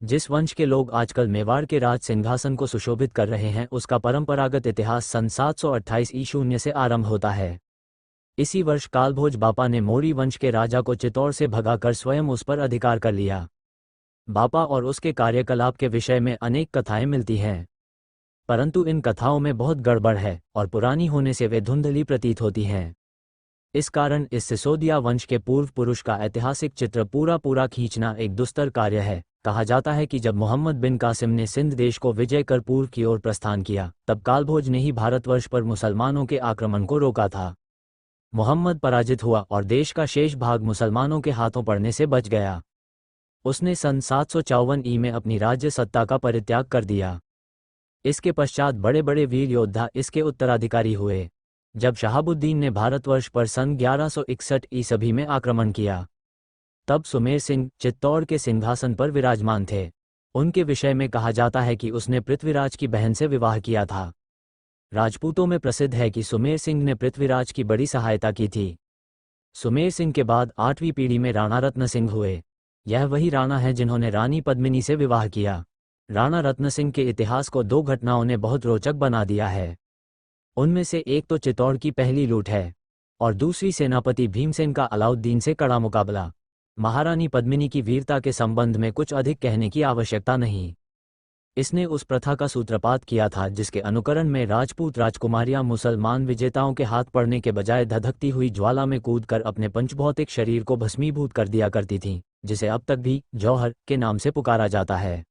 जिस वंश के लोग आजकल मेवाड़ के राज सिंहासन को सुशोभित कर रहे हैं उसका परंपरागत इतिहास सन 728 ई शून्य से आरंभ होता है। इसी वर्ष कालभोज बापा ने मौर्य वंश के राजा को चित्तौड़ से भगाकर स्वयं उस पर अधिकार कर लिया। बापा और उसके कार्यकलाप के विषय में अनेक कथाएं मिलती हैं, परंतु इन कथाओं में बहुत गड़बड़ है और पुरानी होने से वे धुंधली प्रतीत होती हैं। इस कारण इस सिसोदिया वंश के पूर्व पुरुष का ऐतिहासिक चित्र पूरा खींचना एक दुस्तर कार्य है। कहा जाता है कि जब मोहम्मद बिन कासिम ने सिंध देश को विजय कर पूर्व की ओर प्रस्थान किया तब कालभोज ने ही भारतवर्ष पर मुसलमानों के आक्रमण को रोका था। मोहम्मद पराजित हुआ और देश का शेष भाग मुसलमानों के हाथों पड़ने से बच गया। उसने सन 754 ई में अपनी राज्य सत्ता का परित्याग कर दिया। इसके पश्चात बड़े बड़े वीर योद्धा इसके उत्तराधिकारी हुए। जब शहाबुद्दीन ने भारतवर्ष पर सन 1161 ईस्वी में आक्रमण किया तब सुमेर सिंह चित्तौड़ के सिंहासन पर विराजमान थे। उनके विषय में कहा जाता है कि उसने पृथ्वीराज की बहन से विवाह किया था। राजपूतों में प्रसिद्ध है कि सुमेर सिंह ने पृथ्वीराज की बड़ी सहायता की थी। सुमेर सिंह के बाद 8वीं पीढ़ी में राणा रत्न सिंह हुए। यह वही राणा है जिन्होंने रानी पद्मिनी से विवाह किया। राणा रत्न सिंह के इतिहास को दो घटनाओं ने बहुत रोचक बना दिया है। उनमें से एक तो चित्तौड़ की पहली लूट है और दूसरी सेनापति भीमसेन का अलाउद्दीन से कड़ा मुकाबला। महारानी पद्मिनी की वीरता के संबंध में कुछ अधिक कहने की आवश्यकता नहीं। इसने उस प्रथा का सूत्रपात किया था जिसके अनुकरण में राजपूत राजकुमारियां मुसलमान विजेताओं के हाथ पड़ने के बजाय धधकती हुई ज्वाला में कूदकर अपने पंचभौतिक शरीर को भस्मीभूत कर दिया करती थीं, जिसे अब तक भी जौहर के नाम से पुकारा जाता है।